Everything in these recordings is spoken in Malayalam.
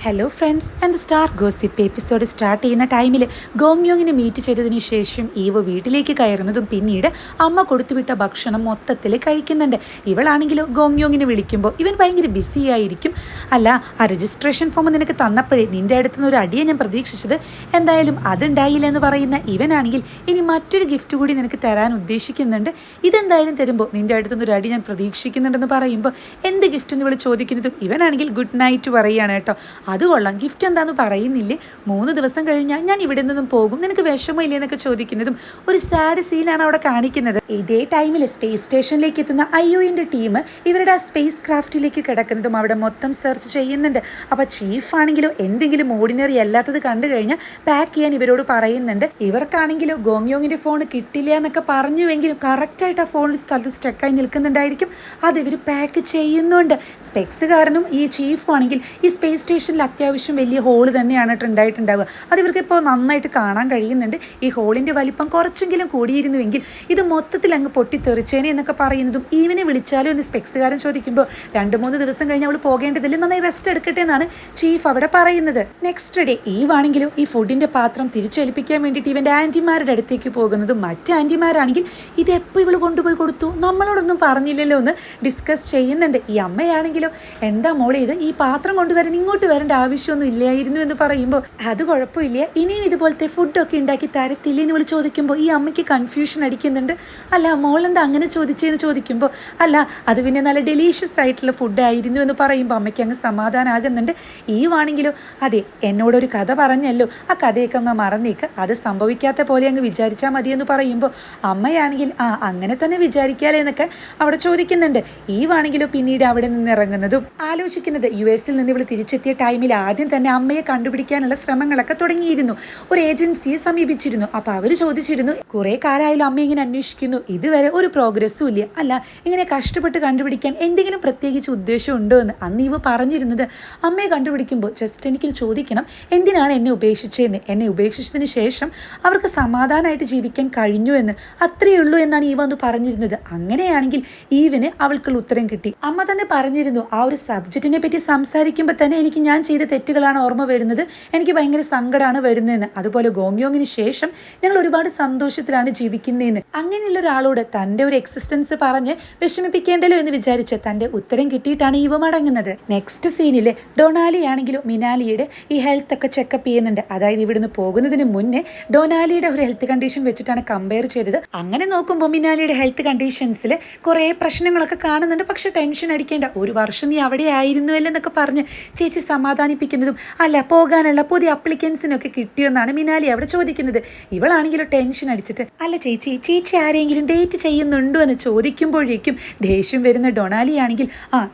Hello friends, and star gossip episode start ചെയ്യുന്ന ടൈമിൽ ഗോങ്യോങ്ങിനെ മീറ്റ് ചെയ്തതിന് ശേഷം ഈവ് വീട്ടിലേക്ക് കയറുന്നതും പിന്നീട് അമ്മ കൊടുത്തുവിട്ട ഭക്ഷണം മൊത്തത്തിൽ കഴിക്കുന്നുണ്ട്. ഇവളാണെങ്കിലോ ഗോങ്യോങ്ങിനെ വിളിക്കുമ്പോൾ ഇവൻ ഭയങ്കര ബിസി ആയിരിക്കും. അല്ല, ആ രജിസ്ട്രേഷൻ ഫോം നിനക്ക് തന്നപ്പോഴേ നിൻ്റെ അടുത്ത് നിന്ന് ഒരു അടിയെ ഞാൻ പ്രതീക്ഷിച്ചത്, എന്തായാലും അതുണ്ടായില്ല എന്ന് പറയുന്ന ഇവനാണെങ്കിൽ ഇനി മറ്റൊരു ഗിഫ്റ്റ് കൂടി നിനക്ക് തരാൻ ഉദ്ദേശിക്കുന്നുണ്ട്. ഇതെന്തായാലും തരുമ്പോൾ നിൻ്റെ അടുത്ത് നിന്ന് ഒരു അടി ഞാൻ പ്രതീക്ഷിക്കുന്നുണ്ടെന്ന് പറയുമ്പോൾ എന്ത് ഗിഫ്റ്റ് എന്ന് ഇവൾ ചോദിക്കുന്നതും ഇവനാണെങ്കിൽ ഗുഡ് നൈറ്റ് പറയുകയാണ് കേട്ടോ. അത് കൊള്ളാം, ഗിഫ്റ്റ് എന്താണെന്ന് പറയുന്നില്ലേ, 3 ദിവസം കഴിഞ്ഞാൽ ഞാൻ ഇവിടെ നിന്നും പോകും, നിനക്ക് വിഷമമില്ലേ എന്നൊക്കെ ചോദിക്കുന്നതും ഒരു സാഡ് സീനാണ് അവിടെ കാണിക്കുന്നത്. ഇതേ ടൈമിൽ സ്പേസ് സ്റ്റേഷനിലേക്ക് എത്തുന്ന IOന്റെ ടീം ഇവരുടെ ആ സ്പേസ് ക്രാഫ്റ്റിലേക്ക് കിടക്കുന്നതും അവിടെ മൊത്തം സെർച്ച് ചെയ്യുന്നുണ്ട്. അപ്പോൾ ചീഫ് ആണെങ്കിലോ എന്തെങ്കിലും ഓർഡിനറി അല്ലാത്തത് കണ്ടു കഴിഞ്ഞാൽ പാക്ക് ചെയ്യാൻ ഇവരോട് പറയുന്നുണ്ട്. ഇവർക്കാണെങ്കിലോ ഗോങ്യോങ്ങിൻ്റെ ഫോൺ കിട്ടില്ല എന്നൊക്കെ പറഞ്ഞുവെങ്കിലും കറക്റ്റായിട്ട് ആ ഫോണിൽ സ്ഥലത്ത് സ്റ്റക്കായി നിൽക്കുന്നുണ്ടായിരിക്കും. അത് ഇവർ പാക്ക് ചെയ്യുന്നുണ്ട്. സ്പെക്സ് കാരണം ഈ ചീഫും ആണെങ്കിൽ ഈ സ്പേസ് സ്റ്റേഷനിൽ അത്യാവശ്യം വലിയ ഹോള് തന്നെയാണ് ഉണ്ടായിട്ടുണ്ടാവുക. അത് ഇവർക്ക് ഇപ്പോൾ നന്നായിട്ട് കാണാൻ കഴിയുന്നുണ്ട്. ഈ ഹോളിൻ്റെ വലിപ്പം കുറച്ചെങ്കിലും കൂടിയിരുന്നുവെങ്കിൽ ഇത് മൊത്തത്തിൽ അങ്ങ് പൊട്ടിത്തെറിച്ചേനെ എന്നൊക്കെ പറയുന്നതും ഈവനെ വിളിച്ചാലോ എന്ന് സ്പെക്സുകാരൻ ചോദിക്കുമ്പോൾ 2-3 ദിവസം കഴിഞ്ഞ് അവൾ പോകേണ്ടതില്ല, നന്നായി റെസ്റ്റ് എടുക്കട്ടെ എന്നാണ് ചീഫ് അവിടെ പറയുന്നത്. നെക്സ്റ്റ് ഡേ ഈവാണെങ്കിലും ഈ ഫുഡിൻ്റെ പാത്രം തിരിച്ചേൽപ്പിക്കാൻ വേണ്ടിയിട്ട് ഇവൻ്റെ ആൻറ്റിമാരുടെ അടുത്തേക്ക് പോകുന്നതും മറ്റ് ആൻറ്റിമാരാണെങ്കിൽ ഇത് എപ്പോൾ ഇവൾ കൊണ്ടുപോയി കൊടുത്തു, നമ്മളോടൊന്നും പറഞ്ഞില്ലല്ലോ എന്ന് ഡിസ്കസ് ചെയ്യുന്നുണ്ട്. ഈ അമ്മയാണെങ്കിലോ എന്താ മോളെ ഇത്, ഈ പാത്രം കൊണ്ടുവരാൻ ഇങ്ങോട്ട് വരേണ്ട ആവശ്യമൊന്നും ഇല്ലായിരുന്നു എന്ന് പറയുമ്പോൾ അത് കുഴപ്പമില്ല, ഇനിയും ഇതുപോലത്തെ ഫുഡൊക്കെ ഉണ്ടാക്കി തരത്തില്ലേ എന്ന് വിളി ചോദിക്കുമ്പോൾ ഈ അമ്മയ്ക്ക് കൺഫ്യൂഷൻ അടിക്കുന്നുണ്ട്. അല്ല മോളെന്താ അങ്ങനെ ചോദിച്ചതെന്ന് ചോദിക്കുമ്പോൾ അല്ല അത് പിന്നെ നല്ല ഡെലീഷ്യസ് ആയിട്ടുള്ള ഫുഡായിരുന്നു എന്ന് പറയുമ്പോൾ അമ്മയ്ക്ക് അങ്ങ് സമാധാനമാകുന്നുണ്ട്. ഈവാണെങ്കിലോ അതെ എന്നോടൊരു കഥ പറഞ്ഞല്ലോ, ആ കഥയൊക്കെ അങ്ങ് മറന്നേക്ക്, അത് സംഭവിക്കാത്ത പോലെ അങ്ങ് വിചാരിച്ചാൽ മതിയെന്ന് പറയുമ്പോൾ അമ്മയാണെങ്കിൽ അങ്ങനെ തന്നെ വിചാരിക്കാലേ എന്നൊക്കെ അവിടെ ചോദിക്കുന്നുണ്ട്. ഈവാണെങ്കിലോ പിന്നീട് അവിടെ നിന്ന് ഇറങ്ങുന്നതും ആലോചിക്കുന്നത് US നിന്ന് ഇവൾ തിരിച്ചെത്തിയ ടൈമിൽ ആദ്യം തന്നെ അമ്മയെ കണ്ടുപിടിക്കാനുള്ള ശ്രമങ്ങളൊക്കെ തുടങ്ങിയിരുന്നു. ഒരു ഏജൻസിയെ സമീപിച്ചിരുന്നു. അപ്പോൾ അവർ ചോദിച്ചിരുന്നു, കുറേ കാലമായാലും അമ്മ ഇങ്ങനെ അന്വേഷിക്കുന്നു, ഇതുവരെ ഒരു പ്രോഗ്രസ്സും ഇല്ല, അല്ല ഇങ്ങനെ കഷ്ടപ്പെട്ട് കണ്ടുപിടിക്കാൻ എന്തെങ്കിലും പ്രത്യേകിച്ച് ഉദ്ദേശം ഉണ്ടോ എന്ന്. അന്ന് ഇവ പറഞ്ഞിരുന്നത് അമ്മയെ കണ്ടുപിടിക്കുമ്പോൾ ജസ്റ്റ് എനിക്ക് ചോദിക്കണം എന്തിനാണ് എന്നെ ഉപേക്ഷിച്ചതെന്ന്, എന്നെ ഉപേക്ഷിച്ചതിന് ശേഷം അവർക്ക് സമാധാനമായിട്ട് ജീവിക്കാൻ കഴിഞ്ഞു എന്ന്, അത്രയേ ഉള്ളൂ എന്നാണ് ഈവ ഒന്ന് പറഞ്ഞിരുന്നത്. അങ്ങനെയാണെങ്കിൽ ഈവന് അവൾക്കുള്ള ഉത്തരം കിട്ടി. അമ്മ തന്നെ പറഞ്ഞിരുന്നു ആ ഒരു സബ്ജക്റ്റിനെ പറ്റി സംസാരിക്കുമ്പോൾ തന്നെ എനിക്ക് ഞാൻ ചെയ്ത തെറ്റുകളാണ് ഓർമ്മ വരുന്നത്, എനിക്ക് ഭയങ്കര സങ്കടമാണ് വരുന്നതെന്ന്. അതുപോലെ ഗോങ്യോങ്ങിന് ശേഷം ഞങ്ങൾ ഒരുപാട് സന്തോഷത്തിലാണ് ജീവിക്കുന്നതെന്ന്. അങ്ങനെയുള്ള ഒരാളോട് തൻ്റെ ഒരു എക്സിസ്റ്റൻസ് പറഞ്ഞ് വിഷമിപ്പിക്കേണ്ടല്ലോ എന്ന് വിചാരിച്ച് തൻ്റെ ഉത്തരം കിട്ടിയിട്ടാണ് ഇവ മടങ്ങുന്നത്. നെക്സ്റ്റ് സീനിൽ ഡൊണാലി ആണെങ്കിലും മിനാലിയുടെ ഈ ഹെൽത്ത് ഒക്കെ ചെക്കപ്പ് ചെയ്യുന്നുണ്ട്. അതായത് ഇവിടുന്ന് പോകുന്നതിന് മുന്നേ ഡൊണാലിയുടെ ഒരു ഹെൽത്ത് കണ്ടീഷൻ വെച്ചിട്ടാണ് കമ്പയർ ചെയ്തത്. അങ്ങനെ നോക്കുമ്പോൾ മിനാലിയുടെ ഹെൽത്ത് കണ്ടീഷൻസിൽ കുറേ പ്രശ്നങ്ങളൊക്കെ കാണുന്നുണ്ട്. പക്ഷെ ടെൻഷൻ അടിക്കേണ്ട, 1 വർഷം നീ അവിടെ ആയിരുന്നുവല്ലോ എന്നൊക്കെ പറഞ്ഞ് ചേച്ചി സമാധാനിപ്പിക്കുന്നതും അല്ല പോകാനുള്ള പുതിയ അപ്ലിക്കൻസിനൊക്കെ കിട്ടിയെന്നാണ് മിനാലി അവിടെ ചോദിക്കുന്നത്. ഇവളാണെങ്കിലും ടെൻഷൻ അടിച്ചിട്ട് അല്ല ചേച്ചി ആരെങ്കിലും ഡേറ്റ് ചെയ്യുന്നുണ്ടോ എന്ന് ചോദിക്കുമ്പോഴേക്കും ദേഷ്യം വരുന്ന ഡൊണാലി ആണെങ്കിൽ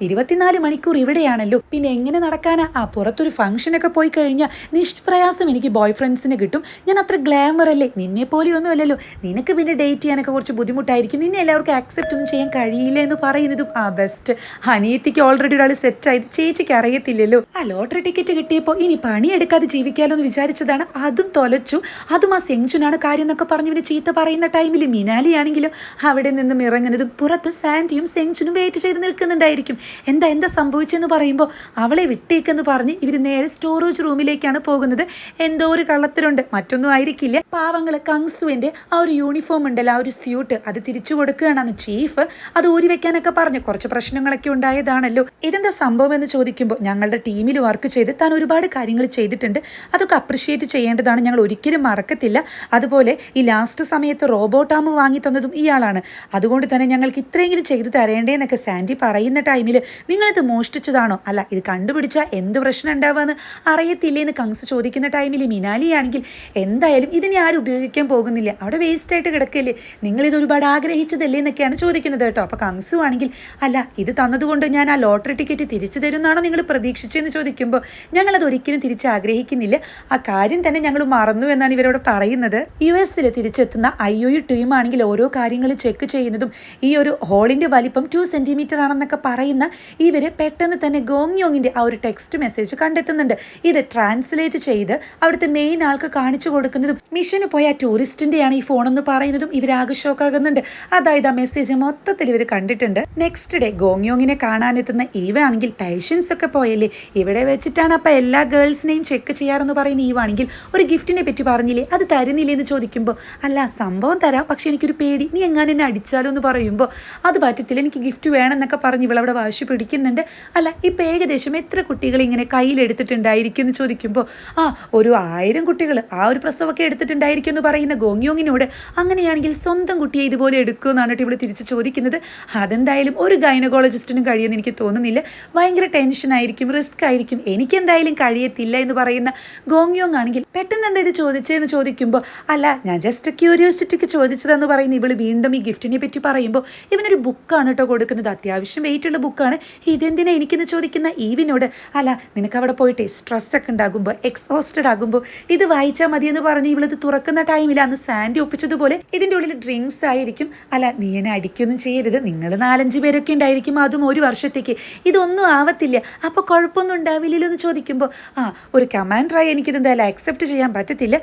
24 മണിക്കൂർ ഇവിടെയാണല്ലോ, പിന്നെ എങ്ങനെ നടക്കാനാ, പുറത്തൊരു ഫംഗ്ഷനൊക്കെ പോയി കഴിഞ്ഞാൽ നിഷ്പ്രയാസം എനിക്ക് ബോയ് ഫ്രണ്ട്സിന് കിട്ടും, ഞാൻ അത്ര ഗ്ലാമർ അല്ലേ, നിന്നെ പോലെയൊന്നും അല്ലല്ലോ, നിനക്ക് പിന്നെ ഡേറ്റ് ചെയ്യാനൊക്കെ കുറച്ച് ബുദ്ധിമുട്ടായിരിക്കും, നിന്നെ എല്ലാവർക്കും ആക്സെപ്റ്റ് ഒന്നും ചെയ്യാൻ കഴിയില്ല എന്ന് പറയുന്നതും ബെസ്റ്റ് അനിയത്തിക്ക് ഓൾറെഡി ഒരാൾ സെറ്റായത് ചേച്ചിക്ക് അറിയത്തില്ലല്ലോ, ലോട്ടറി ടിക്കറ്റ് കിട്ടിയപ്പോൾ ഇനി പണിയെടുക്കാതെ ജീവിക്കാലോ എന്ന് വിചാരിച്ചതാണ്, അതും തൊലച്ചു, അതും ആ സെങ്ചുനാണ് കാര്യം എന്നൊക്കെ പറഞ്ഞ് ഇവന് ചീത്ത പറയുന്ന ടൈമിൽ മിനാലി ആണെങ്കിലും അവിടെ നിന്നും ഇറങ്ങുന്നതും പുറത്ത് സാൻഡിയും സെങ്ചുനും വെയിറ്റ് ചെയ്ത് നിൽക്കുന്നുണ്ടായിരിക്കും. എന്താ സംഭവിച്ചെന്ന് പറയുമ്പോൾ അവളെ വിട്ടേക്കെന്ന് പറഞ്ഞ് ഇവർ നേരെ സ്റ്റോറേജ് റൂമിലേക്കാണ് പോകുന്നത്. എന്തോ ഒരു കള്ളത്തിലുണ്ട്, മറ്റൊന്നും ആയിരിക്കില്ല. പാവങ്ങള് കങ്സുവിൻ്റെ ആ ഒരു യൂണിഫോം ഉണ്ടല്ലോ, ആ ഒരു സ്യൂട്ട് അത് തിരിച്ചു കൊടുക്കുകയാണെന്ന് ചീഫ് അത് ഊരി വെക്കാനൊക്കെ പറഞ്ഞ് കുറച്ച് പ്രശ്നങ്ങളൊക്കെ ഉണ്ടായതാണല്ലോ. ഇതെന്താ സംഭവം എന്ന് ചോദിക്കുമ്പോൾ ഞങ്ങളുടെ ടീമിൽ വർക്ക് ചെയ്ത് താൻ ഒരുപാട് കാര്യങ്ങൾ ചെയ്തിട്ടുണ്ട്, അതൊക്കെ അപ്രിഷ്യേറ്റ് ചെയ്യേണ്ടതാണ്, ഞങ്ങൾ ഒരിക്കലും മറക്കത്തില്ല. അതുപോലെ ഈ ലാസ്റ്റ് സമയത്ത് റോബോട്ടാമ് വാങ്ങി തന്നതും ഇയാളാണ്, അതുകൊണ്ട് തന്നെ ഞങ്ങൾക്ക് ഇത്രയെങ്കിലും ചെയ്തു തരേണ്ടേന്നൊക്കെ സാൻഡി പറയുന്ന ടൈമിൽ നിങ്ങളിത് മോഷ്ടിച്ചതാണോ, അല്ല ഇത് കണ്ടുപിടിച്ചാൽ എന്ത് പ്രശ്നം ഉണ്ടാവുകയെന്ന് അറിയത്തില്ലേന്ന് കങ്സ് ചോദിക്കുന്ന ടൈമിൽ മിനാലിയാണെങ്കിൽ എന്തായാലും ഇതിനെ ആരും ഉപയോഗിക്കാൻ പോകുന്നില്ല, അവിടെ വേസ്റ്റായിട്ട് കിടക്കില്ലേ, നിങ്ങളിത് ഒരുപാട് ആഗ്രഹിച്ചതല്ലേ എന്നൊക്കെയാണ് ചോദിക്കുന്നത് കേട്ടോ. അപ്പോൾ കങ്സു ആണെങ്കിൽ അല്ല ഇത് തന്നതുകൊണ്ട് ഞാൻ ആ ലോട്ടറി ടിക്കറ്റ് തിരിച്ചു തരുമെന്നാണോ നിങ്ങൾ പ്രതീക്ഷിച്ചതെന്ന് ചോദിക്കുമ്പോൾ ഞങ്ങളത് ഒരിക്കലും തിരിച്ച് ആഗ്രഹിക്കുന്നില്ല, ആ കാര്യം തന്നെ ഞങ്ങൾ മറന്നു എന്നാണ് ഇവരോട് പറയുന്നത്. US തിരിച്ചെത്തുന്ന IOU ടീമാണെങ്കിൽ ഓരോ കാര്യങ്ങൾ ചെക്ക് ചെയ്യുന്നതും ഈ ഒരു ഹോളിൻ്റെ വലിപ്പം 2 സെൻറ്റിമീറ്റർ ആണെന്നൊക്കെ പറയുന്ന ഇവര് പെട്ടെന്ന് തന്നെ ഗോങ്യോങ്ങിൻ്റെ ആ ഒരു ടെക്സ്റ്റ് മെസ്സേജ് കണ്ടെത്തുന്നുണ്ട്. ഇത് ട്രാൻസ്ലേറ്റ് ചെയ്ത് അവിടുത്തെ മെയിൻ ആൾക്ക് കാണിച്ചു കൊടുക്കുന്നതും മിഷന് പോയ ടൂറിസ്റ്റിൻ്റെയാണ് ഈ ഫോണെന്ന് പറയുന്നതും ഇവരാകെ ഷോക്കാകുന്നുണ്ട്. അതായത് ആ മെസ്സേജ് മൊത്തത്തിൽ ഇവർ കണ്ടിട്ടുണ്ട്. നെക്സ്റ്റ് ഡേ ഗോങ്യോങ്ങിനെ കാണാനെത്തുന്ന ഈവ ആണെങ്കിൽ പേഷ്യൻസ് ഒക്കെ പോയല്ലേ, ഇവിടെ വെച്ചിട്ടാണ് അപ്പം എല്ലാ ഗേൾസിനെയും ചെക്ക് ചെയ്യാറെന്ന് പറയുന്ന ഈവാണെങ്കിൽ ഒരു ഗിഫ്റ്റിനെ പറ്റി പറഞ്ഞില്ലേ, അത് തരുന്നില്ലേ എന്ന് ചോദിക്കുമ്പോൾ അല്ല സംഭവം തരാം, പക്ഷേ എനിക്കൊരു പേടി, നീ എങ്ങനെ എന്നെ അടിച്ചാലോ എന്ന് പറയുമ്പോൾ അത് പറ്റത്തില്ല, എനിക്ക് ഗിഫ്റ്റ് വേണമെന്നൊക്കെ പറഞ്ഞ് ഇവളവിടെ വാശി പിടിക്കുന്നുണ്ട്. അല്ല ഇപ്പം ഏകദേശം എത്ര കുട്ടികൾ ഇങ്ങനെ കയ്യിലെടുത്തിട്ടുണ്ടായിരിക്കും എന്ന് ചോദിക്കുമ്പോൾ ഒരു 1000 കുട്ടികൾ ആ ഒരു പ്രസവമൊക്കെ എടുത്തിട്ടുണ്ടായിരിക്കും എന്ന് പറയുന്ന ഗോങ്യോങ്ങിനോട് അങ്ങനെയാണെങ്കിൽ സ്വന്തം കുട്ടിയെ ഇതുപോലെ എടുക്കുമെന്നാണ് ഇവിടെ തിരിച്ച് ചോദിക്കുന്നത്. അതെന്തായാലും ഒരു ഗൈനക്കോളജിസ്റ്റിനും കഴിയുമെന്ന് എനിക്ക് തോന്നുന്നില്ല. ഭയങ്കര ടെൻഷനായിരിക്കും, റിസ്ക് ആയിരിക്കും, എനിക്കെന്തായാലും കഴിയത്തില്ല എന്ന് പറയുന്ന ഗോങ്യോങ് ആണെങ്കിൽ പെട്ടെന്ന് എന്താ ഇത് ചോദിച്ചതെന്ന് ചോദിക്കുമ്പോൾ അല്ല ഞാൻ ജസ്റ്റ് ക്യൂരിയോസിറ്റിക്ക് ചോദിച്ചതെന്ന് പറയുന്ന ഇവൾ വീണ്ടും ഈ ഗിഫ്റ്റിനെ പറ്റി പറയുമ്പോൾ ഇവനൊരു ബുക്കാണ് കേട്ടോ കൊടുക്കുന്നത്. അത്യാവശ്യം വെയിറ്റുള്ള ബുക്കാണ്. ഇതെന്തിനാ എനിക്കെന്ന് ചോദിക്കുന്ന ഈവിനോട് അല്ല നിനക്ക് അവിടെ പോയിട്ട് സ്ട്രെസ്സൊക്കെ ഉണ്ടാകുമ്പോൾ എക്സോസ്റ്റഡ് ആകുമ്പോൾ ഇത് വായിച്ചാൽ മതിയെന്ന് പറഞ്ഞ് ഇവളിത് തുറക്കുന്ന ടൈമിൽ അന്ന് സാൻഡി ഒപ്പിച്ചതുപോലെ ഇതിൻ്റെ ഉള്ളിൽ ഡ്രിങ്ക്സ് ആയിരിക്കും. അല്ല നീ എന്നെ അടിക്കൊന്നും ചെയ്യരുത്, നിങ്ങൾ 4-5 പേരൊക്കെ ഉണ്ടായിരിക്കും, അതും ഒരു വർഷത്തേക്ക്, ഇതൊന്നും ആവത്തില്ല, അപ്പോൾ കുഴപ്പമൊന്നും ഉണ്ടാവില്ലല്ലോ എന്ന് ചോദിക്കുമ്പോൾ ഒരു കമാൻഡറായി എനിക്കിത് എന്തായാലും അക്സെപ്റ്റ് ചെയ്യാൻ പറ്റത്തില്ല,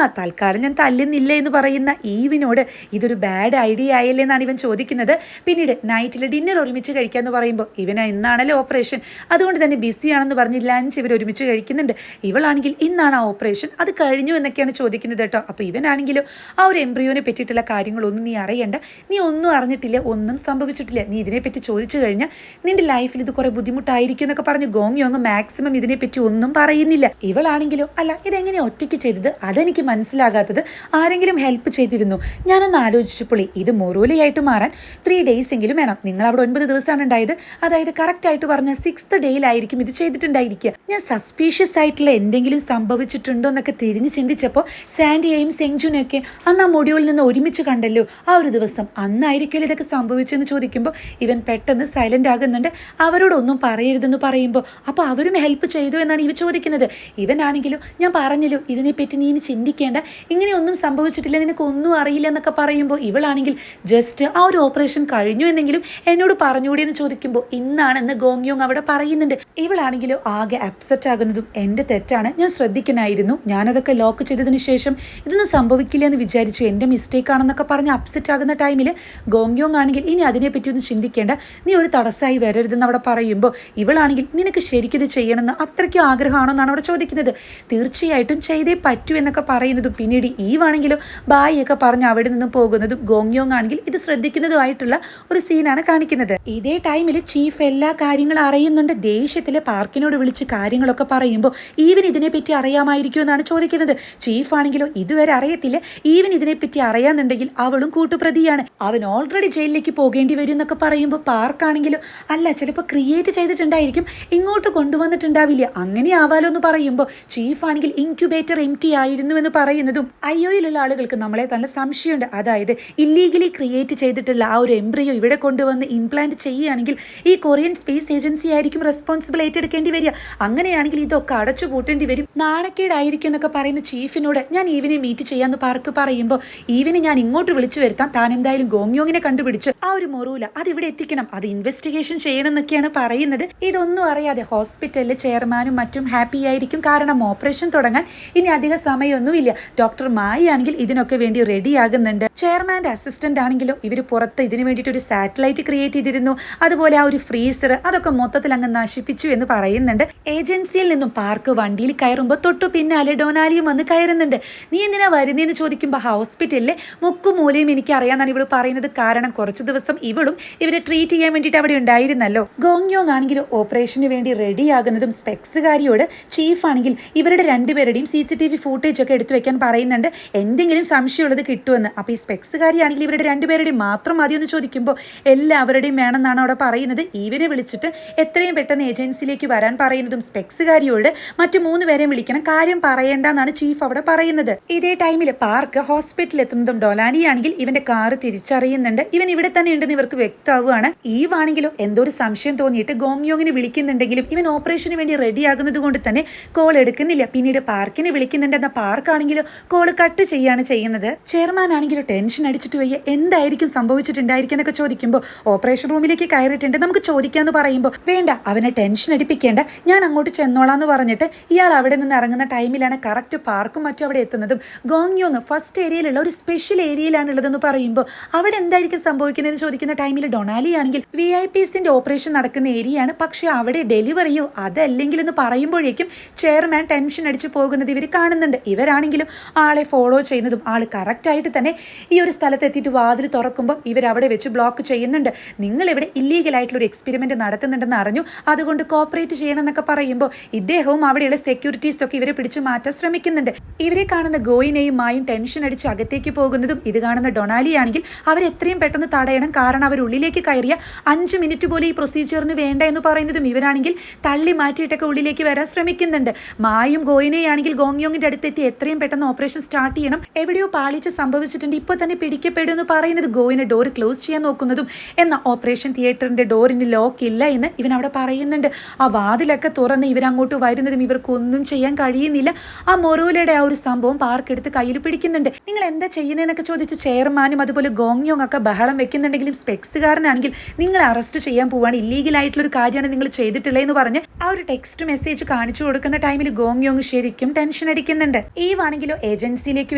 തൽക്കാലം ഞാൻ തല്ലുന്നില്ല എന്ന് പറയുന്ന ഈവിനോട് ഇതൊരു ബാഡ് ഐഡിയ ആയല്ലേ എന്നാണ് ഇവൻ ചോദിക്കുന്നത്. പിന്നീട് നൈറ്റിൽ ഡിന്നർ ഒരുമിച്ച് കഴിക്കാമെന്ന് പറയുമ്പോൾ ഇവന് ഇന്നാണല്ലോ ഓപ്പറേഷൻ, അതുകൊണ്ട് തന്നെ ബിസിയാണെന്ന് പറഞ്ഞ് ലഞ്ച് ഇവർ ഒരുമിച്ച് കഴിക്കുന്നുണ്ട്. ഇവളാണെങ്കിൽ ഇന്നാണ് ആ ഓപ്പറേഷൻ, അത് കഴിഞ്ഞു എന്നൊക്കെയാണ് ചോദിക്കുന്നത് കേട്ടോ. അപ്പോൾ ഇവനാണെങ്കിലും ആ ഒരു എംബ്രിയോനെ പറ്റിയിട്ടുള്ള കാര്യങ്ങളൊന്നും നീ അറിയണ്ട, നീ ഒന്നും അറിഞ്ഞിട്ടില്ല, ഒന്നും സംഭവിച്ചിട്ടില്ല, നീ ഇതിനെപ്പറ്റി ചോദിച്ചു കഴിഞ്ഞാൽ നിന്റെ ലൈഫിൽ ഇത് കുറേ ബുദ്ധിമുട്ടായിരിക്കും എന്നൊക്കെ പറഞ്ഞ് ഗോങ്യോങ് മാക്സിമം ഇതിനെപ്പറ്റി ഒന്നും പറയുന്നില്ല. ഇവളാണെങ്കിലും അല്ല ഇതെങ്ങനെ ഒറ്റയ്ക്ക് ചെയ്തത് അതെനിക്ക് മനസ്സിലാകാത്തത്, ആരെങ്കിലും ഹെൽപ്പ് ചെയ്തിരുന്നു? ഞാനൊന്ന് ആലോചിച്ചപ്പോൾ ഇത് മൊറൂലയായിട്ട് മാറാൻ 3 days എങ്കിലും വേണം. നിങ്ങൾ അവിടെ 9 ദിവസമാണ് ഉണ്ടായത്, അതായത് കറക്റ്റായിട്ട് പറഞ്ഞ 6th ഡേയിലായിരിക്കും ഇത് ചെയ്തിട്ടുണ്ടായിരിക്കുക. ഞാൻ സസ്പീഷ്യസ് ആയിട്ടുള്ള എന്തെങ്കിലും സംഭവിച്ചിട്ടുണ്ടോ എന്നൊക്കെ തിരിഞ്ഞ് ചിന്തിച്ചപ്പോൾ സാൻഡിയെയും സെങ്ജുനെയൊക്കെ അന്ന് ആ മൊഡ്യൂളിൽ നിന്ന് ഒരുമിച്ച് കണ്ടല്ലോ, ആ ഒരു ദിവസം അന്നായിരിക്കുമല്ലോ ഇതൊക്കെ സംഭവിച്ചെന്ന് ചോദിക്കുമ്പോൾ ഇവൻ പെട്ടെന്ന് സൈലൻ്റ് ആകുന്നുണ്ട്. അവരോടൊന്നും പറയരുതെന്ന് പറയുമ്പോൾ അപ്പോൾ അവരും ഹെൽപ്പ് ചെയ്തു എന്നാണ് ഇവ ചോദിക്കുന്നത്. ഇവനാണെങ്കിലും ഞാൻ പറഞ്ഞല്ലോ ഇതിനെപ്പറ്റി നീ ഇനി ചിന്തിക്കേണ്ട, ഇങ്ങനെയൊന്നും സംഭവിച്ചിട്ടില്ല, നിനക്കൊന്നും അറിയില്ല എന്നൊക്കെ പറയുമ്പോൾ ഇവളാണെങ്കിൽ ജസ്റ്റ് ആ ഒരു ഓപ്പറേഷൻ കഴിഞ്ഞു എന്നെങ്കിലും എന്നോട് പറഞ്ഞുകൂടി എന്ന് ചോദിക്കുമ്പോൾ ഇന്നാണെന്ന് ഗോങ്യോങ് അവിടെ പറയുന്നുണ്ട്. ഇവളാണെങ്കിലും ആകെ അപ്സെറ്റ് ആകുന്നതും എൻ്റെ തെറ്റാണ്, ഞാൻ ശ്രദ്ധിക്കണമായിരുന്നു, ഞാനതൊക്കെ ലോക്ക് ചെയ്തതിന് ശേഷം ഇതൊന്നും സംഭവിക്കില്ല എന്ന് വിചാരിച്ചു, എൻ്റെ മിസ്റ്റേക്ക് ആണെന്നൊക്കെ പറഞ്ഞ് അപ്സെറ്റ് ആകുന്ന ടൈമിൽ ഗോങ്യോങ് ആണെങ്കിൽ ഇനി അതിനെപ്പറ്റി ഒന്നും ചിന്തിക്കേണ്ട, നീ ഒരു തടസ്സമായി വരരുതെന്ന് അവിടെ പറയുമ്പോൾ ഇവളാണെങ്കിൽ നിനക്ക് ശരിക്കും ഇത് ചെയ്യണമെന്ന് അത്രയ്ക്കും ആഗ്രഹമാണോ എന്നാണ് അവിടെ ചോദിക്കുന്നത്. തീർച്ചയായിട്ടും ചെയ്തേ പറ്റൂ എന്നൊക്കെ പറയുന്നതും പിന്നീട് ഈവാണെങ്കിലും ബായിയൊക്കെ പറഞ്ഞ് അവിടെ നിന്നും പോകുന്നതും ഗോങ്യോങ് ആണെങ്കിൽ ഇത് ശ്രദ്ധിക്കുന്നതുമായിട്ടുള്ള ഒരു സീനാണ് കാണിക്കുന്നത്. ഇതേ ടൈമിൽ ചീഫ് എല്ലാ കാര്യങ്ങളും അറിയുന്നുണ്ട്. ദേഷ്യത്തിലെ പാർക്കിനോട് വിളിച്ച് കാര്യങ്ങളൊക്കെ പറയുമ്പോൾ ഈവൻ ഇതിനെപ്പറ്റി അറിയാമായിരിക്കും എന്നാണ് ചോദിക്കുന്നത്. ചീഫ് ആണെങ്കിലോ ഇതുവരെ അറിയത്തില്ല, ഈവൻ ഇതിനെപ്പറ്റി അറിയാന്നുണ്ടെങ്കിൽ അവളും കൂട്ടുപ്രതിയാണ്, അവൻ ഓൾറെഡി ജയിലിലേക്ക് പോകേണ്ടി വരും എന്നൊക്കെ പറയുമ്പോൾ പാർക്കാണെങ്കിലും അല്ല ചിലപ്പോൾ ക്രിയേറ്റ് ചെയ്തിട്ടുണ്ടായിരിക്കും, ഇങ്ങോട്ട് കൊണ്ടുവന്നിട്ടുണ്ടാവില്ല, അങ്ങനെ ആവാലോ എന്ന് പറയുമ്പോൾ ചീഫ് ആണെങ്കിൽ ഇൻക്യുബേറ്റർ എംപ്റ്റി ആയിരുന്നു എന്ന് പറയുന്നതും അയ്യോയിലുള്ള ആളുകൾക്ക് നമ്മളെ നല്ല സംശയമുണ്ട്. അതായത് ഇല്ലീഗലി ക്രിയേറ്റ് ചെയ്തിട്ടുള്ള ആ ഒരു എംബ്രിയോ ഇവിടെ കൊണ്ടുവന്ന് ഇംപ്ലാന്റ് ചെയ്യുകയാണെങ്കിൽ ഈ കൊറിയൻ സ്പേസ് ഏജൻസി ആയിരിക്കും റെസ്പോൺസിബിൾ ഏറ്റെടുക്കേണ്ടി വരിക, അങ്ങനെയാണെങ്കിൽ ഇതൊക്കെ അടച്ചു പൂട്ടേണ്ടി വരും, നാണക്കേടായിരിക്കും എന്നൊക്കെ പറയുന്ന ചീഫിനോട് ഞാൻ ഈവിനെ മീറ്റ് ചെയ്യാമെന്ന് പാർക്ക് പറയുമ്പോൾ ഈവിനെ ഞാൻ ഇങ്ങോട്ട് വിളിച്ചു വരുത്താം, താൻ എന്തായാലും ഗോങ്യോങ്ങിനെ കണ്ടുപിടിച്ച് ആ ഒരു മൊറൂല അതിവിടെ എത്തിക്കണം, അത് ഇൻവെസ്റ്റിഗേഷൻ ചെയ്യണം എന്നൊക്കെയാണ് പറയുന്നത്. ഇതൊന്നും അറിയാതെ ഹോസ്പിറ്റലിലെ ചെയർമാനും മറ്റും ഹാപ്പി ആയിരിക്കും, കാരണം ഓപ്പറേഷൻ തുടങ്ങാൻ ഇനി അധിക സമയമൊന്നുമില്ല. ഡോക്ടർ മായി ആണെങ്കിൽ ഇതിനൊക്കെ വേണ്ടി റെഡി ആകുന്നുണ്ട്. ചെയർമാൻ്റെ അസിസ്റ്റന്റ് ആണെങ്കിലും ഇവർ പുറത്ത് ഇതിനു വേണ്ടിയിട്ട് ഒരു സാറ്റലൈറ്റ് ക്രിയേറ്റ് ചെയ്തിരുന്നു, അതുപോലെ ആ ഒരു ഫ്രീസർ അതൊക്കെ മൊത്തത്തിൽ അങ്ങ് നശിപ്പിച്ചു എന്ന് പറയുന്നുണ്ട്. ഏജൻസിയിൽ നിന്നും പാർക്ക് വണ്ടിയിൽ കയറുമ്പോൾ തൊട്ടു പിന്നാലെ ഡൊണാലിയും വന്ന് കയറുന്നുണ്ട്. നീ എന്തിനാ വരുന്നതെന്ന് ചോദിക്കുമ്പോൾ ഹോസ്പിറ്റലിലെ മുക്കും മൂലയും എനിക്ക് അറിയാമെന്നാണ് ഇവൾ പറയുന്നത്, കാരണം കുറച്ച് ദിവസം ഇവളും ഇവരെ ട്രീറ്റ് ചെയ്യാൻ വേണ്ടിയിട്ട് അവിടെ ഉണ്ടായിരുന്നല്ലോ. ഗോങ്യോങ് ആണെങ്കിലും ഓപ്പറേഷന് വേണ്ടി റെഡി ആകുന്നതും സ്പെക്സുകാരിയോട് ചീഫ് ആണെങ്കിൽ ഇവരുടെ രണ്ടുപേരുടെയും CCTV ഫൂട്ടേജ് ഒക്കെ എടുത്തു വെക്കാൻ പറയുന്നുണ്ട്, എന്തെങ്കിലും സംശയമുള്ളത് കിട്ടുമെന്ന്. അപ്പോൾ ഈ സ്പെക്സുകാരി ആണെങ്കിൽ ഇവരുടെ രണ്ടുപേരുടെയും മാത്രം മതിയെന്ന് ചോദിക്കുമ്പോൾ എല്ലാവരുടെയും വേണമെന്നാണ് അവിടെ പറയുന്നത്. ഇവരെ വിളിച്ചിട്ട് എത്രയും പെട്ടെന്ന് ഏജൻസിയിലേക്ക് വരാൻ പറയുന്നതും സ്പെക്സുകാരിയോട് മറ്റു 3 പേരെയും വിളിക്കണം, കാര്യം പറയേണ്ടെന്നാണ് ചീഫ് അവിടെ പറയുന്നത്. ഇതേ ടൈമിൽ പാർക്ക് ഹോസ്പിറ്റലിൽ എത്തുന്നതും ഡൊലാനി ആണെങ്കിൽ ഇവന്റെ കാറ് തിരിച്ചറിയുന്നുണ്ട്, ഇവൻ ഇവിടെ തന്നെ ഉണ്ടെന്ന് ഇവർക്ക് വ്യക്തമാവുകയാണ്. ഈവാണെങ്കിലും എന്തോ ഒരു സംശയം തോന്നിയിട്ട് ഗോങ്യോങ്ങിനെ വിളിക്കുന്നുണ്ടെങ്കിലും ഇവൻ ഓപ്പറേഷന് വേണ്ടി റെഡി ആകുന്നത് കൊണ്ട് തന്നെ കോൾ എടുക്കുന്നില്ല. പിന്നീട് പാർക്കിനെ വിളിക്കുന്നുണ്ടെന്ന പാർക്കാണെങ്കിലും കോൾ കട്ട് ചെയ്യാണ് ചെയ്യുന്നത്. ചെയർമാൻ ആണെങ്കിലും ടെൻഷൻ അടിച്ചിട്ട് വയ്യ, എന്തായിരിക്കും സംഭവിച്ചിട്ടുണ്ടായിരിക്കും എന്നൊക്കെ ചോദിക്കുമ്പോൾ ഓപ്പറേഷൻ റൂമിലേക്ക് കയറിയിട്ടുണ്ട്, നമുക്ക് ചോദിക്കാമെന്ന് പറയുമ്പോൾ വേണ്ട അവനെ ടെൻഷൻ അടിപ്പിക്കേണ്ട, ഞാൻ അങ്ങോട്ട് ചെന്നോളാന്ന് പറഞ്ഞിട്ട് ഇയാൾ അവിടെ നിന്ന് ഇറങ്ങുന്ന ടൈമിലാണ് കറക്റ്റ് പാർക്കും മറ്റും അവിടെ എത്തുന്നതും. ഗോങ്യോങ് ഫസ്റ്റ് ഏരിയയിലുള്ള ഒരു സ്പെഷ്യൽ ഏരിയയിലാണ് ഉള്ളതെന്ന് പറയുമ്പോൾ അവിടെ എന്തായിരിക്കും സംഭവിക്കുന്നതെന്ന് ചോദിക്കുന്ന ടൈമിൽ ഡൊണാലി ആണെങ്കിൽ VIPസിന്റെ ഓപ്പറേഷൻ നടക്കുന്ന ഏരിയയാണ്, പക്ഷെ അവിടെ ഡെലിവറിയോ അതല്ല അല്ലെങ്കിൽ എന്ന് പറയുമ്പോഴേക്കും ചെയർമാൻ ടെൻഷൻ അടിച്ചു പോകുന്നത് ഇവർ കാണുന്നുണ്ട്. ഇവരാണെങ്കിലും ആളെ ഫോളോ ചെയ്യുന്നതും ആൾ കറക്റ്റായിട്ട് തന്നെ ഈ ഒരു സ്ഥലത്ത് എത്തിയിട്ട് വാതിൽ തുറക്കുമ്പോൾ ഇവരവിടെ വെച്ച് ബ്ലോക്ക് ചെയ്യുന്നുണ്ട്. നിങ്ങളിവിടെ ഇല്ലീഗലായിട്ടുള്ള ഒരു എക്സ്പെരിമെൻറ്റ് നടത്തുന്നുണ്ടെന്ന് അറിഞ്ഞു, അതുകൊണ്ട് കോപ്പറേറ്റ് ചെയ്യണം എന്നൊക്കെ പറയുമ്പോൾ ഇദ്ദേഹവും അവിടെയുള്ള സെക്യൂരിറ്റീസ് ഒക്കെ ഇവരെ പിടിച്ചു മാറ്റാൻ ശ്രമിക്കുന്നുണ്ട്. ഇവരെ കാണുന്ന ഗോയിനെയും മായും ടെൻഷൻ അടിച്ച് അകത്തേക്ക് പോകുന്നതും ഇത് കാണുന്ന ഡൊണാലി ആണെങ്കിൽ അവരെത്രയും പെട്ടെന്ന് തടയണം, കാരണം അവരുള്ളിലേക്ക് കയറിയ 5 മിനിറ്റ് പോലും ഈ പ്രൊസീജിയറിന് വേണ്ട എന്ന് പറയുന്നതും ഇവരാണെങ്കിൽ തള്ളി മാറ്റിയിട്ടൊക്കെ ഉള്ളിലേക്ക് വരാൻ ശ്രമിക്കുന്നുണ്ട്. മായും ഗോയിനെയാണെങ്കിൽ ഗോങ്യോങ്ങിന്റെ അടുത്തെത്തി എത്രയും പെട്ടെന്ന് ഓപ്പറേഷൻ സ്റ്റാർട്ട് ചെയ്യണം, എവിടെയോ പാളിച്ച് സംഭവിച്ചിട്ടുണ്ട്, ഇപ്പോൾ തന്നെ പിടിക്കപ്പെടും എന്ന് പറയുന്നത് ഗോയിനെ ഡോർ ക്ലോസ് ചെയ്യാൻ നോക്കുന്നതും എന്നാൽ ഓപ്പറേഷൻ തിയേറ്ററിന്റെ ഡോറിന് ലോക്ക് ഇല്ല എന്ന് ഇവൻ അവിടെ പറയുന്നുണ്ട്. ആ വാതിലൊക്കെ തുറന്ന് ഇവരങ്ങോട്ട് വരുന്നതും ഇവർക്കൊന്നും ചെയ്യാൻ കഴിയുന്നില്ല. ആ മൊറൂലയുടെ ആ ഒരു സംഭവം പാർക്ക് എടുത്ത് കയ്യിൽ പിടിക്കുന്നുണ്ട്. നിങ്ങൾ എന്താ ചെയ്യുന്നതെന്നൊക്കെ ചോദിച്ച് ചെയർമാനും അതുപോലെ ഗോങ്യോങ് ഒക്കെ ബഹളം വെക്കുന്നുണ്ടെങ്കിലും സ്പെക്സുകാരനാണെങ്കിൽ നിങ്ങൾ അറസ്റ്റ് ചെയ്യാൻ പോവാണ്, ഇല്ലീഗലായിട്ടുള്ള ഒരു കാര്യമാണ് നിങ്ങൾ ചെയ്തിട്ടുള്ളതെന്ന് പറഞ്ഞ് ആ ഒരു ടെക്സ്റ്റ് മെസ്സേജ് കാണിച്ചു കൊടുക്കുന്ന ടൈമിൽ ഗോങ്യോങ് ശരിക്കും ടെൻഷൻ അടിക്കുന്നുണ്ട്. ഈവാണെങ്കിലോ ഏജൻസിയിലേക്ക്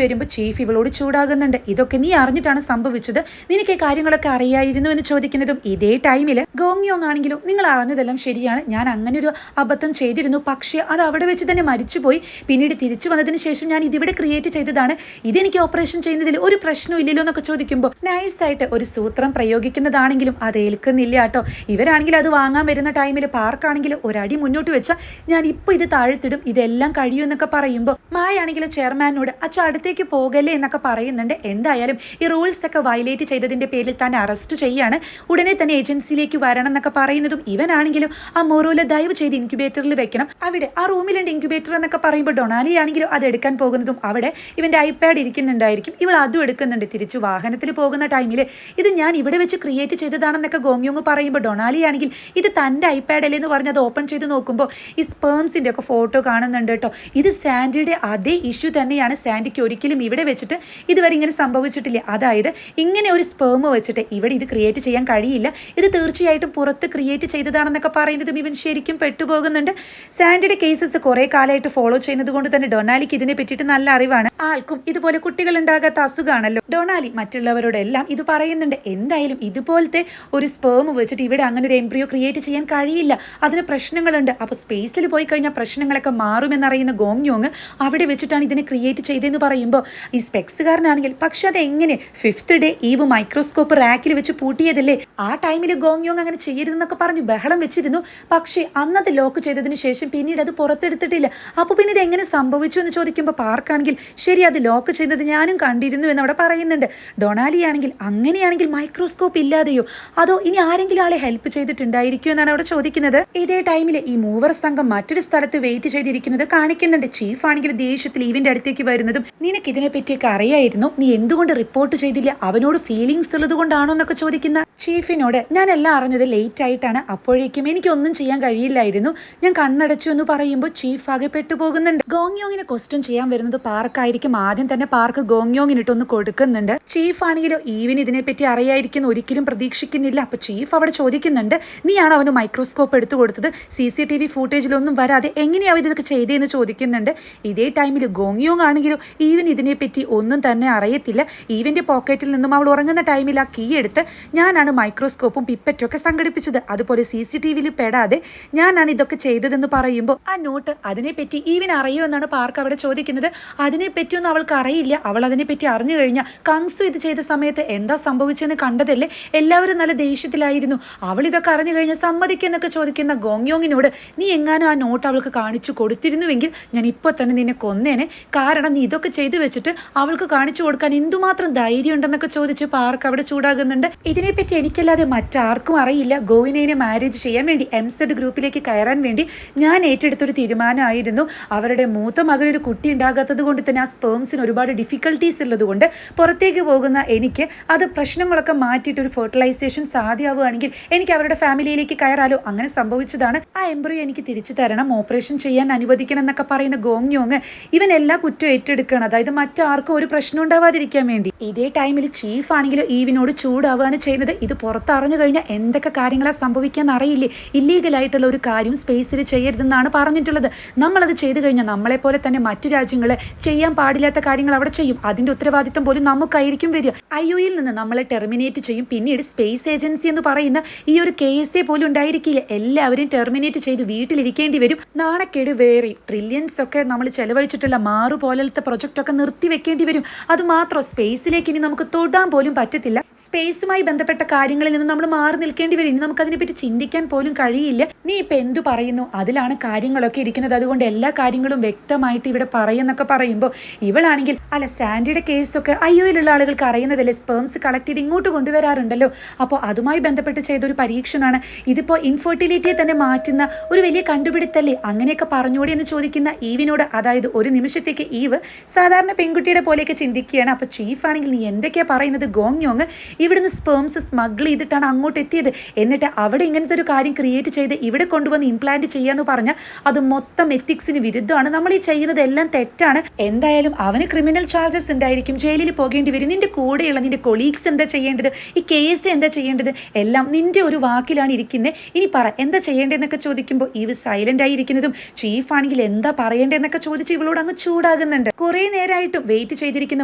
വരുമ്പോൾ ചീഫ് ഇവളോട് ചൂടാകുന്നുണ്ട്. ഇതൊക്കെ നീ അറിഞ്ഞിട്ടാണ് സംഭവിച്ചത്, നിനക്ക് ഈ കാര്യങ്ങളൊക്കെ അറിയായിരുന്നു എന്ന് ചോദിക്കുന്നതും ഇതേ ടൈമിൽ ഗോങ്യോങ് ആണെങ്കിലും നിങ്ങൾ അറിഞ്ഞതെല്ലാം ശരിയാണ്, ഞാൻ അങ്ങനെ ഒരു അബദ്ധം ചെയ്തിരുന്നു, പക്ഷേ അത് അവിടെ വെച്ച് തന്നെ മരിച്ചുപോയി, പിന്നീട് തിരിച്ചു വന്നതിന് ശേഷം ഞാൻ ഇതിവിടെ ക്രിയേറ്റ് ചെയ്തതാണ്, ഇതെനിക്ക് ഓപ്പറേഷൻ ചെയ്യുന്നതിൽ ഒരു പ്രശ്നം ഇല്ലല്ലോ എന്നൊക്കെ ചോദിക്കുമ്പോൾ നൈസായിട്ട് ഒരു സൂത്രം പ്രയോഗിക്കുന്നതാണെങ്കിലും അത് ഏൽക്കുന്നില്ല കേട്ടോ. ഇവരാണെങ്കിൽ അത് വാങ്ങാൻ വരുന്ന ടൈമിൽ പാർക്കാണെങ്കിൽ ഒരടി മുന്നോട്ട് വെച്ചാൽ ഞാൻ ഇപ്പോൾ ഇത് താഴ്ത്തിടും, ഇതെല്ലാം കഴിയും എന്നൊക്കെ പറയുമ്പോൾ മായാണെങ്കിലും ചെയർമാനോട് അച്ഛാ അടുത്തേക്ക് പോകല്ലേ എന്നൊക്കെ പറയുന്നുണ്ട്. എന്തായാലും ഈ റൂൾസ് ഒക്കെ വയലേറ്റ് ചെയ്തതിന്റെ പേരിൽ തന്നെ അറസ്റ്റ് ചെയ്യാണ്, ഉടനെ തന്നെ ഏജൻസിയിലേക്ക് വരണം എന്നൊക്കെ പറയുന്നതും ഇവനാണെങ്കിലും ആ മൊറൂല ദയവ് ചെയ്ത് ഇൻക്യുബേറ്ററിൽ വെക്കണം, അവിടെ ആ റൂമിലുണ്ട് ഇൻക്യുബേറ്റർ എന്നൊക്കെ പറയുമ്പോൾ ഡൊണാലി ആണെങ്കിലും അത് എടുക്കാൻ പോകുന്നതും അവിടെ ഇവന്റെ ഐപാഡ് ഇരിക്കുന്നുണ്ടായിരിക്കും, ഇവൾ അതും എടുക്കുന്നുണ്ട്. തിരിച്ചു വാഹനത്തിൽ പോകുന്ന ടൈമിൽ ഇത് ഞാൻ ഇവിടെ വെച്ച് ക്രിയേറ്റ് ചെയ്തതാണെന്നൊക്കെ ഗോങ്യോങ് പറയുമ്പോൾ ഡൊണാലി ആണെങ്കിൽ ഇത് തൻ്റെ ഐപാഡ് അല്ലേ എന്ന് പറഞ്ഞ് അത് ഓപ്പൺ ചെയ്ത് നോക്കുമ്പോൾ ഈ സ്പേംസിന്റെ ഒക്കെ ഫോട്ടോ കാണുന്നുണ്ട് കേട്ടോ. ഇത് സാൻഡിയുടെ അതേ ഇഷ്യൂ തന്നെയാണ്, സാൻഡിക്ക് ഒരിക്കലും ഇവിടെ വെച്ചിട്ട് ഇതുവരെ ഇങ്ങനെ സംഭവിച്ചിട്ടില്ല, അതായത് ഇങ്ങനെ ഒരു സ്പേം വെച്ചിട്ട് ഇവിടെ ഇത് ക്രിയേറ്റ് ചെയ്യാൻ കഴിയില്ല, ഇത് തീർച്ചയായിട്ടും പുറത്ത് ക്രിയേറ്റ് ചെയ്തതാണെന്നൊക്കെ പറയുന്നതും ഇവൻ ശരിക്കും പെട്ടുപോകുന്നുണ്ട്. സാൻഡിയുടെ കേസസ് കുറെ കാലമായിട്ട് ഫോളോ ചെയ്യുന്നത് കൊണ്ട് തന്നെ ഡൊണാലിക്ക് ഇതിനെ പറ്റിയിട്ട് നല്ല അറിവാണ്. ആൾക്കും ഇതുപോലെ കുട്ടികൾ ഉണ്ടാകാത്ത അസുഖമാണല്ലോ. ഡൊണാലി മറ്റുള്ളവരോടെല്ലാം ഇത് പറയുന്നുണ്ട്. എന്തായാലും ഇതുപോലത്തെ ഒരു സ്പേം വെച്ചിട്ട് ഇവിടെ അങ്ങനെ ഒരു എംബ്രിയോ ക്രിയേറ്റ് ചെയ്യാൻ കഴിയില്ല, അതിന് പ്രശ്നങ്ങളുണ്ട്, അപ്പോൾ സ്പേസിൽ പോയി കഴിഞ്ഞാൽ പ്രശ്നങ്ങളൊക്കെ മാറുമെന്നറിയുന്ന ഗോങ്യോങ് അവിടെ വെച്ചിട്ടാണ് ഇതിനെ ക്രിയേറ്റ് ചെയ്തതെന്ന് പറയുമ്പോൾ ഈ സ്പെക്സുകാരനാണെങ്കിൽ പക്ഷെ അതെങ്ങനെ 5th ഡേ ഈവ് മൈക്രോസ്കോപ്പ് റാക്കിൽ വെച്ച് പൂട്ടിയതല്ലേ, ആ ടൈമിൽ ഗോങ്യോങ് അങ്ങനെ ചെയ്യരുതെന്നൊക്കെ പറഞ്ഞ് ബഹളം വെച്ചിരുന്നു, പക്ഷേ അന്നത് ലോക്ക് ചെയ്തതിന് ശേഷം പിന്നീട് അത് പുറത്തെടുത്തിട്ടില്ല, അപ്പോൾ പിന്നെ ഇത് എങ്ങനെ സംഭവിച്ചു എന്ന് ചോദിക്കുമ്പോൾ പാർക്കാണെങ്കിൽ ശരി അത് ലോക്ക് ചെയ്യുന്നത് ഞാനും കണ്ടിരുന്നു എന്നവിടെ പറയുന്നുണ്ട്. ഡൊണാലി ആണെങ്കിൽ അങ്ങനെയാണെങ്കിൽ മൈക്രോസ്കോപ്പ് ഇല്ലാതെയോ അതോ ഇനി ആരെങ്കിലും ആളെ ഹെൽപ്പ് ചെയ്തിട്ടുണ്ടായിരിക്കും എന്നാണ് അവിടെ ചോദിക്കുന്നത്. ഇതേ ടൈമിൽ ഈ മൂവർ സംഘം മറ്റൊരു സ്ഥലത്ത് വെയിറ്റ് ചെയ്തിരിക്കുന്നത് കാണിക്കുന്നുണ്ട്. ചീഫ് ആണെങ്കിൽ ദേഷ്യത്തിൽ ഇവന്റെ അടുത്തേക്ക് വരുന്നതും നിനക്ക് ഇതിനെ പറ്റിയൊക്കെ അറിയായിരുന്നു, നീ എന്തുകൊണ്ട് റിപ്പോർട്ട് ചെയ്തില്ല, അവനോട് ഫീലിങ്സ് ഉള്ളത് കൊണ്ടാണോ എന്നൊക്കെ ചോദിക്കുന്ന ചീഫിനോട് ഞാൻ എല്ലാം അറിഞ്ഞത് ലേറ്റ് ആയിട്ടാണ്, അപ്പോഴേക്കും എനിക്കൊന്നും ചെയ്യാൻ കഴിയില്ലായിരുന്നു, ഞാൻ കണ്ണടച്ചു എന്ന് പറയുമ്പോൾ ചീഫ് ആകെ പെട്ടുപോകുന്നുണ്ട്. ഗോങ്യോങ്ങിനെ ക്വസ്റ്റ്യൻ ചെയ്യാൻ വരുന്നത് പാർക്കായിരിക്കും. ആദ്യം തന്നെ പാർക്ക് ഗോങ്യോങ്ങിനിട്ടൊന്ന് കൊടുക്കുന്നുണ്ട്. ചീഫ് ആണെങ്കിലോ ഈവിന് ഇതിനെപ്പറ്റി അറിയായിരിക്കും ഒരിക്കലും പ്രതീക്ഷിക്കുന്നില്ല. അപ്പൊ ചീഫ് അവിടെ ചോദിക്കുന്നുണ്ട് നീയാണോ അവന് മൈക്രോസ്കോപ്പ് എടുത്തു കൊടുത്തത്, CCTV ഫൂട്ടേജിലൊന്നും വരാതെ എങ്ങനെയാവും ഇതൊക്കെ ചെയ്തതെന്ന് ചോദിക്കുന്നുണ്ട്. ഇതേ ടൈമിൽ ഗോങ്യോങ് ആണെങ്കിലോ ഈവൻ ഇതിനെപ്പറ്റി ഒന്നും തന്നെ അറിയത്തില്ല. ഈവന്റെ പോക്കറ്റിൽ നിന്നും അവൾ ഉറങ്ങുന്ന ടൈമിൽ ആ കീ എടുത്ത് ഞാനാണ് മൈക്രോസ്കോപ്പും പിപ്പറ്റും ഒക്കെ സംഘടിപ്പിച്ചത്, അതുപോലെ CCTVയിൽ പെടാതെ ഞാനാണ് ഇതൊക്കെ ചെയ്തതെന്ന് പറയുമ്പോൾ ആ നോട്ട് അതിനെപ്പറ്റി ഈവൻ അറിയോ എന്നാണ് പാർക്ക് അവിടെ ചോദിക്കുന്നത്. അതിനെപ്പറ്റിയൊന്നും അവൾക്ക് അറിയില്ല, അവൾ അതിനെപ്പറ്റി അറിഞ്ഞു കഴിഞ്ഞാൽ കങ്സു ഇത് ചെയ്ത സമയത്ത് എന്താ സംഭവിച്ചെന്ന് കണ്ടതല്ലേ, എല്ലാവരും നല്ല ദേഷ്യത്തിലായിരുന്നു, അവൾ ഇതൊക്കെ അറിഞ്ഞു കഴിഞ്ഞാൽ സമ്മതിക്കുന്നൊക്കെ ചോദിക്കുന്ന ഗോങ്യോങ്ങിനോട് നീ എങ്ങാനും ആ നോട്ട് അവൾക്ക് കാണിച്ചു കൊടുത്തിരുന്നുവെങ്കിൽ ഞാൻ ഇപ്പോൾ തന്നെ നിന്നെ കൊന്നേനെ, കാരണം നീ ഇതൊക്കെ ചെയ്തു വെച്ചിട്ട് അവൾക്ക് കാണിച്ചു കൊടുക്കാൻ എന്തുമാത്രം ധൈര്യം ഉണ്ടെന്നൊക്കെ ചോദിച്ച് പാർക്ക് അവിടെ ചൂടാകുന്നുണ്ട്. ഇതിനെപ്പറ്റി എനിക്കല്ലാതെ മറ്റാർക്കും അറിയില്ല, ഗോയിനെ മാരേജ് ചെയ്യാൻ വേണ്ടി MZ ഗ്രൂപ്പിലേക്ക് കയറാൻ വേണ്ടി ഞാൻ ഏറ്റെടുത്തൊരു തീരുമാനമായിരുന്നു, അവരുടെ മൂത്ത മകനൊരു കുട്ടി ഉണ്ടാകാത്തത് കൊണ്ട് തന്നെ ആ സ്പേംസിന് ഒരുപാട് ഡിഫിക്കൽട്ടീസ് ഉള്ളത് കൊണ്ട് പുറത്തേക്ക് പോകുന്ന എനിക്ക് അത് പ്രശ്നങ്ങളൊക്കെ മാറ്റിയിട്ട് ഒരു ഫെർട്ടിലൈസേഷൻ സാധ്യമാവുകയാണെങ്കിൽ എനിക്ക് അവരുടെ ഫാമിലിയിലേക്ക് കയറാലോ, അങ്ങനെ സംഭവിച്ചതാണ്, ആ എംബ്രിയോ എനിക്ക് തിരിച്ചു തരണം, ഓപ്പറേഷൻ ചെയ്യാൻ അനുവദിക്കണം എന്നൊക്കെ പറയുന്ന ഗോങ്യോങ് ഇവൻ എല്ലാ കുറ്റവും ഏറ്റെടുക്കണം, അതായത് മറ്റാർക്കും ഒരു പ്രശ്നം ഉണ്ടാവാതിരിക്കാൻ വേണ്ടി. ഇതേ ടൈമിൽ ചീഫ് ആണെങ്കിലും ഈവിനോട് ചൂടാവുകയാണ് ചെയ്യുന്നത്. ഇത് പുറത്തറിഞ്ഞു കഴിഞ്ഞാൽ എന്തൊക്കെ കാര്യങ്ങളാണ് സംഭവിക്കാന്ന് അറിയില്ലേ. ഇല്ലീഗലായിട്ടുള്ള ഒരു കാര്യം സ്പേസിൽ ചെയ്യരുതെന്നാണ് പറഞ്ഞിട്ടുള്ളത്. നമ്മളത് ചെയ്തു കഴിഞ്ഞാൽ നമ്മളെപ്പോലെ തന്നെ മറ്റു രാജ്യങ്ങൾ ചെയ്യാൻ പാടില്ലാത്ത കാര്യങ്ങൾ അവിടെ ചെയ്യും. അതിൻ്റെ ഉത്തരവാദിത്തം പോലും നമുക്കായിരിക്കും വരിക. IOയിൽ നിന്ന് നമ്മളെ ടെർമിനേറ്റ് ചെയ്യും. പിന്നീട് സ്പേസ് ഏജൻസി എന്ന് പറയുന്ന ഈ ഒരു കേസേ പോലും ഉണ്ടായിരിക്കില്ല. എല്ലാവരും ടെർമിനേറ്റ് ചെയ്ത് വീട്ടിലിരിക്കേണ്ടി വരും. നാണക്കേട് വേറെ. ട്രില്യൻസ് ഒക്കെ നമ്മൾ ചെലവഴിച്ചിട്ടുള്ള മാറു പോലത്തെ പ്രൊജക്റ്റ് ഒക്കെ നിർത്തി വെക്കേണ്ടി വരും. അതുമാത്രം സ്പേസിലേക്ക് ഇനി നമുക്ക് തൊടാൻ പോലും പറ്റത്തില്ല. സ്പേസുമായി ബന്ധപ്പെട്ട കാര്യങ്ങളിൽ നിന്ന് നമ്മൾ മാറി നിൽക്കേണ്ടി വരും. ഇനി നമുക്ക് അതിനെപ്പറ്റി ചിന്തിക്കാൻ പോലും കഴിയില്ല. നീ ഇപ്പൊ എന്തു പറയുന്നു, അതിലാണ് കാര്യങ്ങളൊക്കെ ഇരിക്കുന്നത്. അതുകൊണ്ട് എല്ലാ കാര്യങ്ങളും വ്യക്തമായിട്ട് ഇവിടെ പറയുന്നൊക്കെ പറയുമ്പോൾ ഇവളാണെങ്കിൽ അല്ല, സാൻഡിയുടെ കേസൊക്കെ IOയിലുള്ള ആളുകൾക്ക് അറിയുന്നതല്ലേ, സ്പേംസ് കളക്ട് ചെയ്ത് ഇങ്ങോട്ട് കൊണ്ടുവരാറുണ്ടല്ലോ. അപ്പോൾ അതുമായി ബന്ധപ്പെട്ട് ചെയ്തൊരു പരീക്ഷണമാണ് ഇതിപ്പോൾ. ഇൻഫെർട്ടിലിറ്റിയെ തന്നെ മാറ്റുന്ന ഒരു വലിയ കണ്ടുപിടുത്തല്ലേ, അങ്ങനെയൊക്കെ പറഞ്ഞൂടെ എന്ന് ചോദിക്കുന്ന ഈവിനോട്, അതായത് ഒരു നിമിഷത്തേക്ക് ഈവ് സാധാരണ പെൺകുട്ടിയുടെ പോലെയൊക്കെ ചിന്തിക്കുകയാണ്. അപ്പോൾ ചീഫ് ആണെങ്കിൽ നീ എന്തൊക്കെയാ പറയുന്നത്, ഗോങ്യോങ് ഇവിടുന്ന് സ്പേംസ് സ്മഗിൾ ചെയ്തിട്ടാണ് അങ്ങോട്ട് എത്തിയത്. എന്നിട്ട് അവിടെ ഇങ്ങനത്തെ ഒരു കാര്യം ക്രിയേറ്റ് ചെയ്ത് ഇവിടെ കൊണ്ടുവന്ന് ഇംപ്ലാന്റ് ചെയ്യാന്ന് പറഞ്ഞാൽ അത് മൊത്തം എത്തിക്സിന് വിരുദ്ധമാണ്. നമ്മൾ ഈ ചെയ്യുന്നത് എല്ലാം തെറ്റാണ്. എന്തായാലും അവന് ക്രിമിനൽ ചാർജസ് ഉണ്ടായിരിക്കും, ജയിലിൽ പോകേണ്ടി വരും. നിന്റെ കൂടെയുള്ള നിന്റെ കൊളീഗ്സ് എന്താ ചെയ്യേണ്ടത്, ഈ കേസ് എന്താ ചെയ്യേണ്ടത്, എല്ലാം നിന്റെ ഒരു വാക്കിലാണ് ഇരിക്കുന്നത്. ഇനി പറ എന്താ ചെയ്യേണ്ടതെന്നൊക്കെ ചോദിക്കുമ്പോൾ ഇവ സൈലന്റ് ആയിരിക്കുന്നതും ചീഫ് ആണെങ്കിൽ എന്താ പറയേണ്ടതെന്നൊക്കെ ചോദിച്ച് ഇവളോട് അങ്ങ് ചൂടാകുന്നുണ്ട്. കുറെ നേരമായിട്ടും വെയിറ്റ് ചെയ്തിരിക്കുന്ന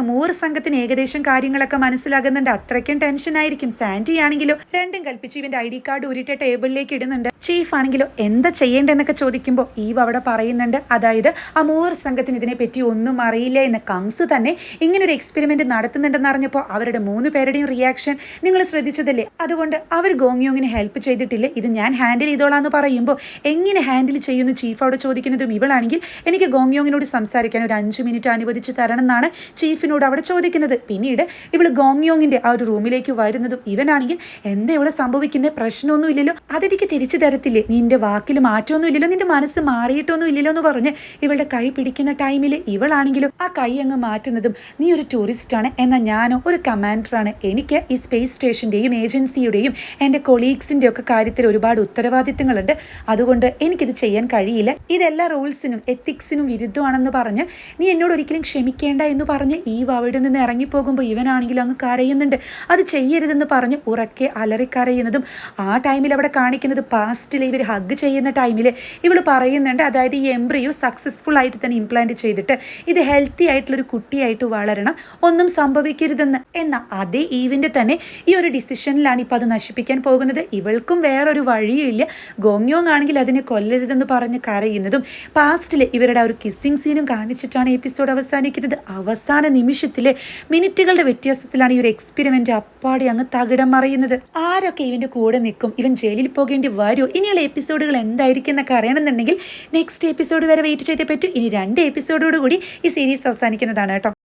മൂർ സംഘത്തിന് ഏകദേശം കാര്യങ്ങളൊക്കെ മനസ്സിലാകുന്നുണ്ട്. അത്രയ്ക്കും ടെൻഷൻ ആയിരിക്കും. സാൻഡി ആണെങ്കിലോ രണ്ടും കൽപ്പിച്ച് ഇവന്റെ ID കാർഡ് ഊരിട്ട ടേബിളിലേക്ക് ഇടുന്നുണ്ട്. ചീഫ് ആണെങ്കിലോ എന്താ ചെയ്യേണ്ടതെന്നൊക്കെ ചോദിക്കുമ്പോൾ ഈവ് അവിടെ പറയുന്നുണ്ട്, അതായത് ആ മൂവർ സംഘത്തിന് ഇതിനെപ്പറ്റി ഒന്നും അറിയില്ല എന്ന്. കങ്സ് തന്നെ ഇങ്ങനൊരു എക്സ്പെരിമെന്റ് നടത്തുന്നുണ്ടെന്ന് അറിഞ്ഞപ്പോൾ അവരുടെ 3 പേരുടെയും റിയാക്ഷൻ നിങ്ങൾ ശ്രദ്ധിച്ചതല്ലേ. അതുകൊണ്ട് അവർ ഗോങ്യോങ്ങിനെ ഹെൽപ്പ് ചെയ്തിട്ടില്ല, ഇത് ഞാൻ ഹാൻഡിൽ ചെയ്തോളാന്ന് പറയുമ്പോൾ എങ്ങനെ ഹാൻഡിൽ ചെയ്യുന്നു ചീഫ് അവിടെ ചോദിക്കുന്നതും ഇവളാണെങ്കിൽ എനിക്ക് ഗോങ്യോങ്ങിനോട് സംസാരിക്കാൻ ഒരു 5 മിനിറ്റ് അനുവദിച്ച് തരണം എന്നാണ് ചീഫിനോട് അവിടെ ചോദിക്കുന്നത്. പിന്നീട് ഇവൾ ഗോങ്യോങ്ങിന്റെ ആ ഒരു റൂമിലേക്ക് വരുന്നതും ഇവനാണെങ്കിൽ എന്താ ഇവിടെ സംഭവിക്കുന്നത്, പ്രശ്നമൊന്നും ഇല്ലല്ലോ, അതെനിക്ക് തിരിച്ചു തരത്തില്ലേ, നിന്റെ വാക്കിൽ മാറ്റമൊന്നും ഇല്ലല്ലോ, നിന്റെ മനസ്സ് മാറിയിട്ടൊന്നും ഇല്ലല്ലോ എന്ന് പറഞ്ഞ് ഇവളുടെ കൈ പിടിക്കുന്ന ടൈമിൽ ഇവളാണെങ്കിലും ആ കൈ അങ്ങ് മാറ്റുന്നതും നീ ഒരു ടൂറിസ്റ്റ് ആണ്, എന്നാൽ ഞാനോ ഒരു കമാൻഡറാണ്. എനിക്ക് ഈ സ്പേസ് സ്റ്റേഷൻ്റെയും ഏജൻസിയുടെയും എൻ്റെ കൊളീഗ്സിൻ്റെ ഒക്കെ കാര്യത്തിൽ ഒരുപാട് ഉത്തരവാദിത്തങ്ങളുണ്ട്. അതുകൊണ്ട് എനിക്കിത് ചെയ്യാൻ കഴിയില്ല. ഇതെല്ലാ റൂൾസിനും എത്തിക്സിനും വിരുദ്ധമാണെന്ന് പറഞ്ഞ് നീ എന്നോട് ഒരിക്കലും ക്ഷമിക്കേണ്ട എന്ന് പറഞ്ഞ് ഈവ് അവിടെ നിന്ന് ഇറങ്ങിപ്പോകുമ്പോൾ ഇവനാണെങ്കിലും അങ്ങ് കരയുന്നുണ്ട്. അത് ചെയ്യരുതെന്ന് പറഞ്ഞ് ഉറക്കെ അലറിക്കരയുന്നതും ആ ടൈമിൽ അവിടെ കാണിക്കുന്നത് പാസ്റ്റിൽ ഇവർ ഹഗ് ചെയ്യുന്ന ടൈമിൽ ഇവൾ പറയുന്നുണ്ട്, അതായത് ഈ എംബ്രിയോ സക്സസ്ഫുൾ ആയിട്ട് തന്നെ ഇംപ്ലാന്റ് ചെയ്തിട്ട് ഇത് ഹെൽത്തി ആയിട്ടുള്ളൊരു കുട്ടിയായിട്ട് വളരണം, ഒന്നും സംഭവിക്കരുതെന്ന്. എന്നാൽ അതേ ഈവിൻ്റെ തന്നെ ഈ ഒരു ഡിസിഷനിലാണ് ഇപ്പോൾ അത് നശിപ്പിക്കാൻ പോകുന്നത്. ഇവൾക്കും വേറൊരു വഴിയും ഇല്ല. ഗോങ്യോങ് ആണെങ്കിൽ അതിനെ കൊല്ലരുതെന്ന് പറഞ്ഞ് കരയുന്നതും പാസ്റ്റിൽ ഇവരുടെ ആ ഒരു കിസ്സിങ് സീനും കാണിച്ചിട്ടാണ് എപ്പിസോഡ് അവസാനിക്കുന്നത്. അവസാന നിമിഷത്തിലെ മിനിറ്റുകളുടെ വ്യത്യാസത്തിലാണ് ഈ ഒരു എക്സ്പെരിമെന്റ് അപ്പാടി അങ്ങ് തകിടം മറിയുന്നത്. ആരൊക്കെ ഇവന്റെ കൂടെ നിൽക്കും, ഇവൻ ജയിലിൽ പോകേണ്ടി വരുമോ, ഇനിയുള്ള എപ്പിസോഡുകൾ എന്തായിരിക്കും എന്നൊക്കെ അറിയണമെന്നുണ്ടെങ്കിൽ നെക്സ്റ്റ് എപ്പിസോഡ് വരെ വെയിറ്റ് ചെയ്തേ പറ്റൂ. ഇനി 2 എപ്പിസോഡോട് കൂടി ഈ സീരീസ് അവസാനിക്കുന്നതാണ് കേട്ടോ.